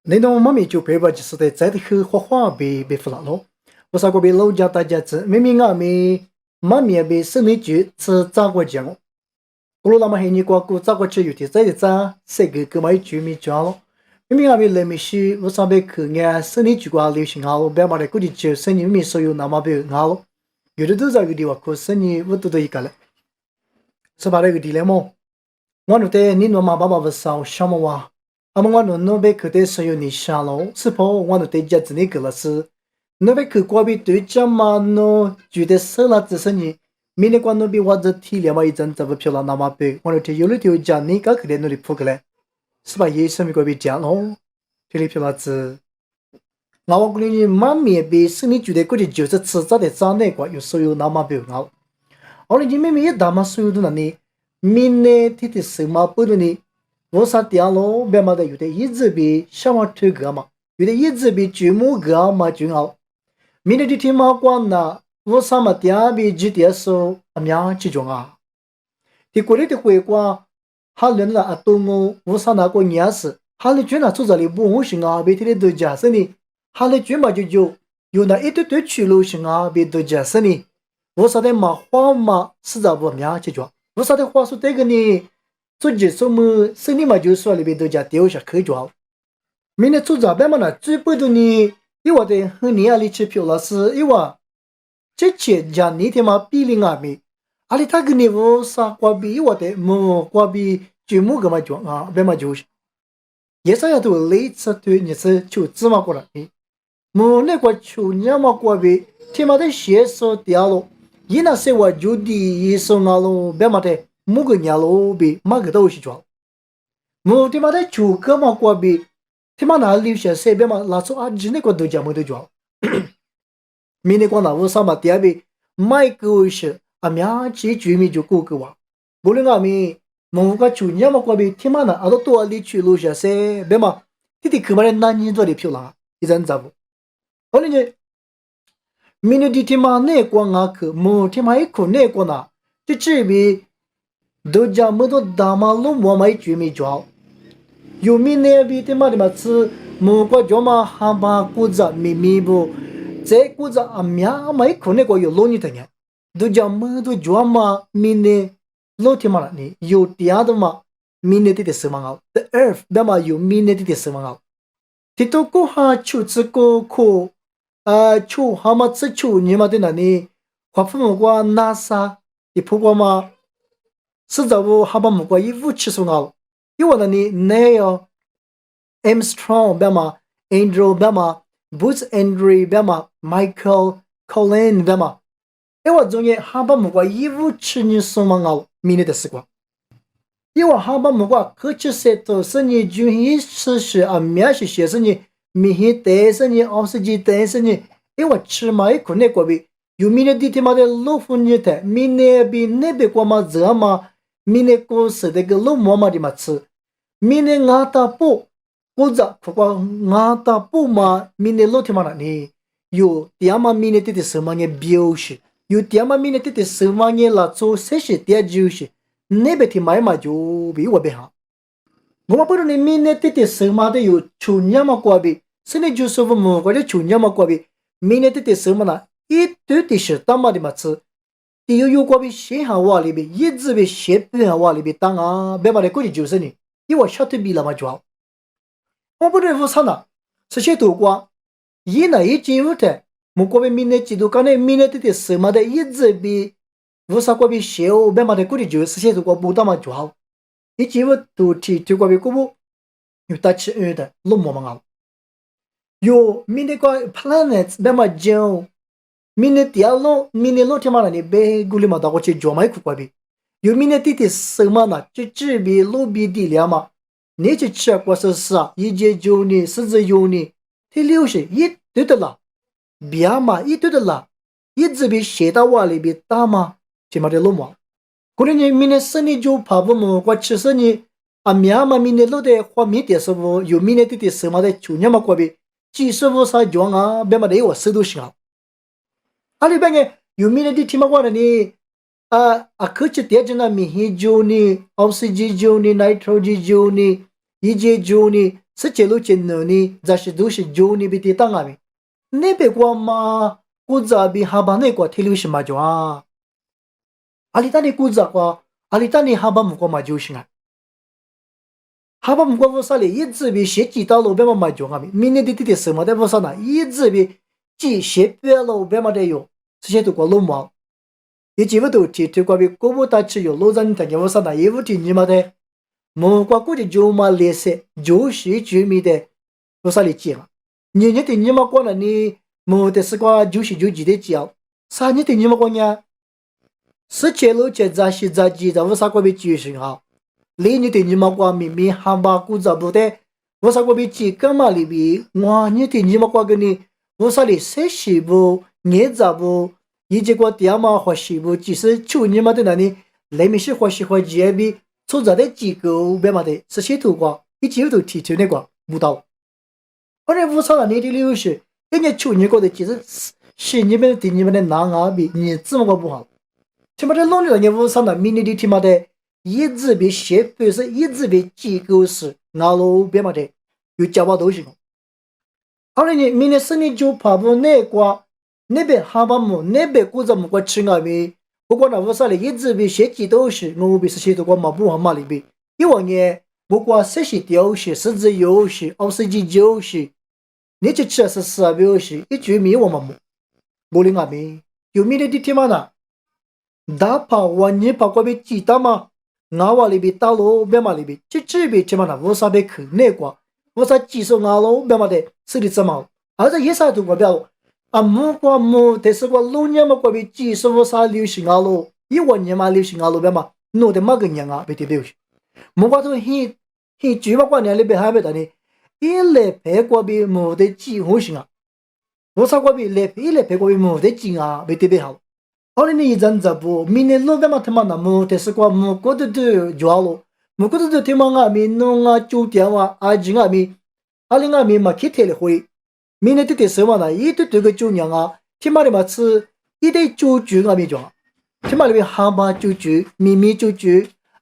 你那妈咪就陪伴就是在在的去画画被弗拉咯，我啥个被老家大家子，明明俺们妈咪被生理局是咋个讲？我罗那么黑你过过咋个吃有的在的咋，谁个买居民家咯？明明俺们来没事，我上边去眼生理局过流行好咯，别嘛的估计就生理没所有那么被好咯，有的都在个地方可生理我都一个了，是把那个地来么？我那天你那妈爸爸不少什么哇？阿么我那边去的所有你下喽，是否我那天家子那个了是？那边去过边对家嘛喏，觉得生了只是你，明天光那边我这体力嘛一阵怎么漂亮那么白？我那天有了条家你个去的那里扑过来，是吧？也是没过边家喽，体力漂亮子。我讲你妈咪被生你觉得估计就是吃早的早那个有所有那么白好，我你妹妹也大嘛所有的那里，明年天天生嘛不的呢？我啥点咯？别嘛的有的一直比小娃推个嘛，有的一直比祖母个嘛就好。明天的天嘛光呐，我啥嘛点比几点说阿娘集中啊？的过来的回光，哈人了阿东我啥那个年事，哈里居然做这里不红心啊，别天天都假设呢，哈里居嘛就有那一堆堆去路行啊，别都假设呢，我啥的嘛话嘛是咋不娘集中？我啥的话说这个呢？做几什么生理嘛就说里边都加丢下可以做。明天做这边嘛呢，最不的呢，因为的和你阿里吃票了是，因为这钱讲你天嘛比例阿米，阿里他跟你我啥瓜比，因为的么瓜比就么个嘛做啊，边嘛就是，也是要都类似对你是就芝麻过来的，么那个就你嘛瓜比，天嘛的写手掉了，伊那是我就地一手拿了，边嘛的。木个伢喽比马个都是装，木他妈的就个嘛过比，他妈哪留下谁别嘛拉出啊？只那个都讲没得装，明天光那我上嘛第二比买个是啊苗子居民就过个哇，不论阿米木个就伢嘛过比，他妈那啊都多里去留下谁别嘛，弟弟去嘛的男人做的漂亮，一阵子不，后来呢，明天弟他妈那光啊去，木他妈一口那光呐，就这边。都讲么多大马路我买居民家，有明年比他妈的嘛是么个叫嘛哈巴古子秘密不，这古子啊苗买可能个有老你的呢，都讲么多叫嘛明年老天嘛了呢，有第二的嘛明年的什么好 ，the earth 那么有明年的什么好，这都过哈出这个可出哈嘛这出你嘛的那里，华父母个 NASA 的不过嘛。是在我哈巴木瓜一五七十号，因为那里 Neil Armstrong 别嘛 Andrew 别嘛 Buzz Aldrin 别嘛 Michael Collins 别嘛，因为中间哈巴木瓜一五七年送嘛号，明年的时光，因为哈巴木瓜科技设都是你就一次是啊，面是写是你明天带是你20几带是你，因为吃嘛一可能过比，有明年的他妈的老虎年代，明年比那边过嘛热嘛。明年过是那个老妈妈的嘛吃，明年俺大补，或者不过俺大补嘛，明年老天嘛那里有第二嘛明年的什么个表示，有第二嘛明年的什么个拉做这些第二就是，那边的买嘛就比我别好。我们不能明年的什么的有去年嘛过比，现在就是我们或者去年嘛过比，明年的什么呢？一堆的是大嘛的嘛吃。第有过比写下话里边，一直被写不下话里边当啊，别把那估计就是你，因为晓得比那么久，我不能无啥呢，这些都光，一那一进入的，莫过比明年季度刚才明年的什么的，一直比无啥过比写哦，别把那估计就是些都光不当嘛就好，一进入都提就过比过不，有大气的，老么么有明年个 planet 别嘛讲。明年第二路，明年老天嘛那里别古里嘛到过去专门去过比，有明年弟弟什么呢？就这边路边地里嘛，你去吃过是是啊，一节九呢，十字有呢，他留下一堆的啦，别嘛一堆的啦，一直被写到碗里边打嘛，就嘛的路嘛。可能你明年生日就怕不么，过吃生日啊，面嘛明年路的花米的时候，有明年弟弟什么的去年嘛过比，几十五啥讲啊，别嘛的我手都行啊。阿里边个有明年的天嘛话呢？科技点子那米黑酒呢，奥斯基酒呢，nitrogen酒呢，一节酒呢，是这路真努呢，咱是都是就你比的当阿米，那别过嘛，古早比哈巴那过铁路是嘛就啊，阿里当的古早过，阿里当的哈巴木过嘛就是啊，哈巴木过我啥哩，一直比写几道路边嘛就阿米，明年的什么的我啥呢，一直比几写边路边嘛的有，这些都过路嘛。一几不都提过比国务大吃有路上的给我啥呢？一不提你妈的，莫过估计就嘛类似就是居民的，我啥理解啊？你的你妈过了你莫的是过就是就记得讲，啥你的你妈过呢？是前路前咱是咱记咱我啥过比就是哈，你的你妈过明明还把古早不的，我啥过比记干嘛里比哇你的你妈过跟你我啥里谁是不你咋不？一结果爹妈或是不，即使求你妈的那里，那面是或是或几比出在的机构别嘛的，是些图挂，一直都提出那个舞蹈。而且舞蹈那里的理由是，人家求你过的，其实是你们对你们的男啊比你怎么个不好？他妈的弄的人家舞蹈那明年的他妈的，一直被协会是一直被机构是拿了别嘛的，有交把东西。而且你明年生日就怕不那个。那边哈巴木那边古早木过吃啊咪，不过那我啥哩一直比写几都是，我比是写多过嘛不好嘛里边，因为呢，不过这些丢是十字游戏、29是，你去吃是十二游戏，一句米我嘛木，不灵啊咪，有米的天嘛呢，打跑我你跑过边鸡蛋嘛，俺娃里边打罗边嘛里边，这边起码呢我啥边去那个，我啥技术俺罗边嘛的，是的怎么，而且也啥都过表。啊，木过木，但是过老年嘛过比技术啥流行啊咯，一万年嘛流行啊咯边嘛，弄得嘛个人啊，别的别去。木过头很主要过年里边还没得呢，一来陪过比木的技好行啊，我啥过比来一来陪过比木的技啊，别的别好。后来你一阵子不，明年路边嘛他妈那木，但是过木过头头就好咯，木过头头他妈啊咪弄啊酒店啊，啊景啊咪，啊另外咪嘛去贴了会。明年的什么呢？一对对个酒娘啊，天妈的嘛吃一对酒酒啊没讲，天妈里边蛤蟆酒酒、咪咪酒酒，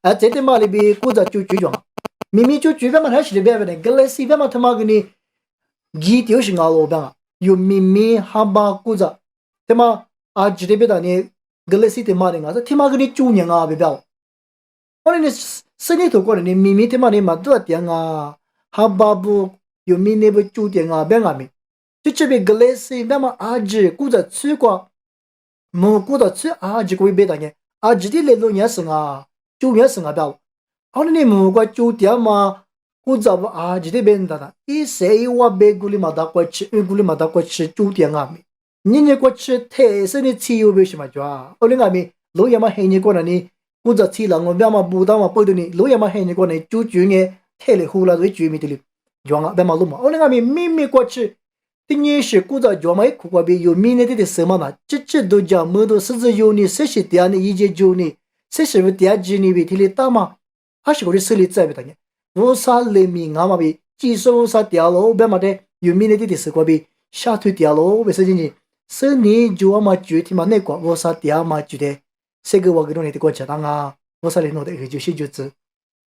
啊这天妈里边古早酒酒讲，咪咪酒酒边嘛还是里边的，跟来西边嘛他妈给你几条是熬老边啊，有咪咪蛤蟆古早，天妈啊这里边的呢，跟来西天妈的啊，这天妈给你酒娘啊别表，我呢生意头过来呢，咪咪天妈的嘛多少点啊，蛤蟆不有咪那不酒店啊边啊咪。就这边格类似，那么阿吉古在吃过，没古在吃阿吉可以别的呢，阿吉的那种也是啊，酒也是啊，表，后来你没过酒店嘛，古在不阿吉的边的呢，一谁我别古里嘛大过吃，古里嘛大过吃酒店啊咪，你过吃特色的吃有为什么叫啊？后来阿咪老爷嘛黑你过来呢，古在吃人我别嘛不当嘛不的呢，老爷嘛黑你过来酒酒呢，特里胡啦都酒米的哩，叫啊别嘛路嘛，后来阿咪明明过吃。第二是古早脚买苦瓜比有明年的什么嘛？这都讲么多甚至有你谁是第二的一节九呢？谁是不第二几呢？比提里大嘛？还是我的手里在不等呢？我啥雷米啊嘛比，技术啥掉了，别嘛的有明年的什么比下推掉了，为啥子呢？是你就嘛具体嘛那个我啥掉嘛觉得，这个我给侬的过程当啊，我啥来弄的就是就是。